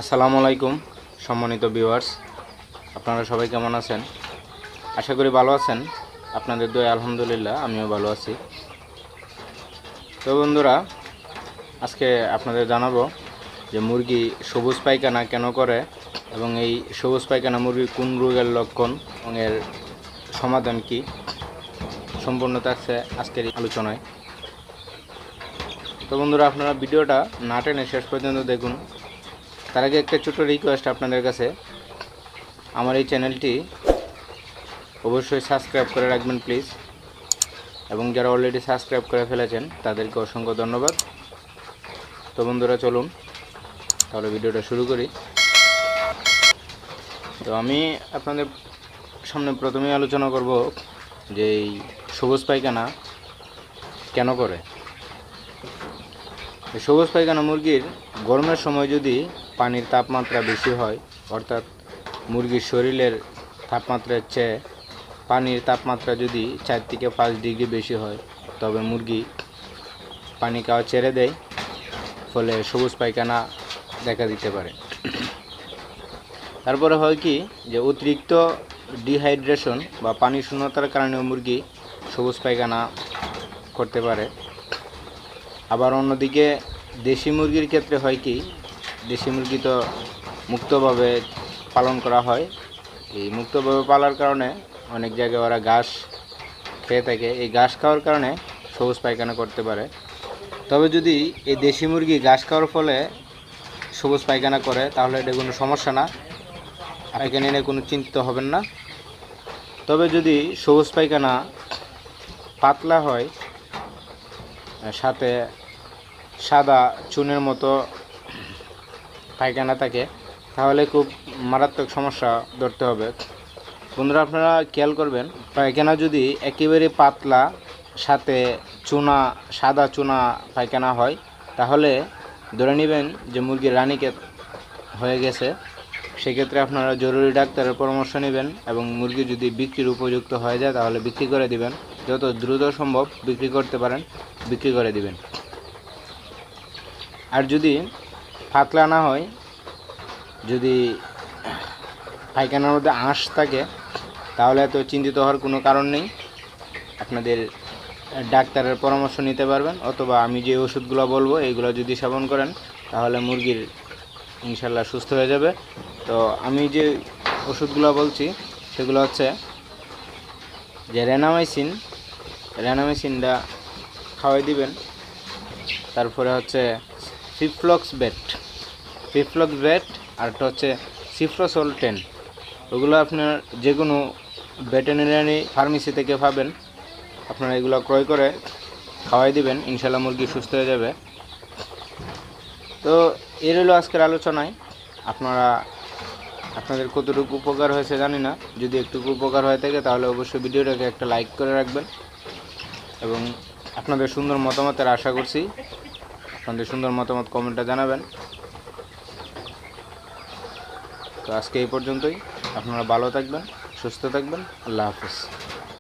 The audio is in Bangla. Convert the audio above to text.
আসসালামু আলাইকুম সম্মানিত ভিউয়ার্স, আপনারা সবাই কেমন আছেন? আশা করি ভালো আছেন। আপনাদের দয়ায় আলহামদুলিল্লাহ আমিও ভালো আছি। তো বন্ধুরা, আজকে আপনাদের জানাবো যে মুরগি সবুজ পায়খানা কেন করে এবং এই সবুজ পায়খানা মুরগি কোন রোগের লক্ষণ এবং এর সমাধান কি, সম্পূর্ণ থাকছে আজকের আলোচনায়। তো বন্ধুরা, আপনারা ভিডিওটা না টেনে শেষ পর্যন্ত দেখুন। তার আগে একটা ছোট রিকোয়েস্ট আপনাদের কাছে, আমার এই চ্যানেলটি অবশ্যই সাবস্ক্রাইব করে রাখবেন প্লিজ, এবং যারা অলরেডি সাবস্ক্রাইব করে ফেলেছেন তাদেরকে অসংখ্য ধন্যবাদ। তো বন্ধুরা, চলুন তাহলে ভিডিওটা শুরু করি। তো আমি আপনাদের সামনে প্রথমেই আলোচনা করব যে এই সবুজ পায়খানা কেন করে। সবুজ পায়খানা মুরগির গরমের সময় যদি পানির তাপমাত্রা বেশি হয়, অর্থাৎ মুরগির শরীরের তাপমাত্রার চেয়ে পানির তাপমাত্রা যদি 4 থেকে 5 ডিগ্রি বেশি হয়, তবে মুরগি পানি খাওয়া ছেড়ে দেয়, ফলে সবুজ পায়খানা দেখা দিতে পারে। তারপরে হয় কি যে অতিরিক্ত ডিহাইড্রেশন বা পানি শূন্যতার কারণে মুরগি সবুজ পায়খানা করতে পারে। আবার অন্যদিকে দেশি মুরগির ক্ষেত্রে হয় কি, দেশি মুরগি তো মুক্তভাবে পালন করা হয়। এই মুক্তভাবে পালার কারণে অনেক জায়গায় ওরা ঘাস খেয়ে থাকে, এই ঘাস খাওয়ার কারণে সবুজ পায়খানা করতে পারে। তবে যদি এই দেশি মুরগি ঘাস খাওয়ার ফলে সবুজ পায়খানা করে, তাহলে এটা কোনো সমস্যা না, পায়খানা নিয়ে কোনো চিন্তিত হবেন না। তবে যদি সবুজ পায়খানা পাতলা হয়, সাথে সাদা চুনের মতো পায়খানা থাকে, তাহলে খুব মারাত্মক সমস্যা ধরতে হবে। বন্ধুরা, আপনারা খেয়াল করবেন, পায়খানা যদি একেবারে পাতলা সাথে সাদা চুনা পায়খানা হয়, তাহলে ধরে নেবেন যে মুরগির রানীক্ষেত হয়ে গেছে। সেক্ষেত্রে আপনারা জরুরি ডাক্তারের পরামর্শ নেবেন, এবং মুরগি যদি বিক্রির উপযুক্ত হয়ে যায় তাহলে বিক্রি করে দিবেন। যত দ্রুত সম্ভব বিক্রি করতে পারেন বিক্রি করে দিবেন। আর যদি পাতলা না হয়, যদি পায়খানার মধ্যে আঁশ থাকে, তাহলে তো চিন্তিত হওয়ার কোনো কারণ নেই। আপনাদের ডাক্তারের পরামর্শ নিতে পারবেন, অথবা আমি যে ওষুধগুলো বলবো এইগুলো যদি সেবন করেন, তাহলে মুরগির ইনশাল্লাহ সুস্থ হয়ে যাবে। তো আমি যে ওষুধগুলো বলছি সেগুলো হচ্ছে যে রেনামাইসিনটা খাওয়াই দিবেন। তারপরে হচ্ছে ফিফ্লক্স বেট, আর একটা হচ্ছে সিফ্রোসল 10। ওগুলো আপনার যে কোনো ভেটেরিনারি ফার্মেসি থেকে পাবেন, আপনারা এগুলো ক্রয় করে খাওয়াই দিবেন, ইনশাল্লাহ মুরগি সুস্থ হয়ে যাবে। তো এর হলো আজকের আলোচনায়। আপনাদের কতটুকু উপকার হয়েছে জানি না, যদি একটু উপকার হয়ে থাকে তাহলে অবশ্যই ভিডিওটাকে একটা লাইক করে রাখবেন, এবং আপনাদের সুন্দর মতামতের আশা করছি। আপনাদের সুন্দর মতামত কমেন্টে জানাবেন। তো আজকে এই পর্যন্তই। আপনারা ভালো থাকবেন, সুস্থ থাকবেন। আল্লাহ হাফেজ।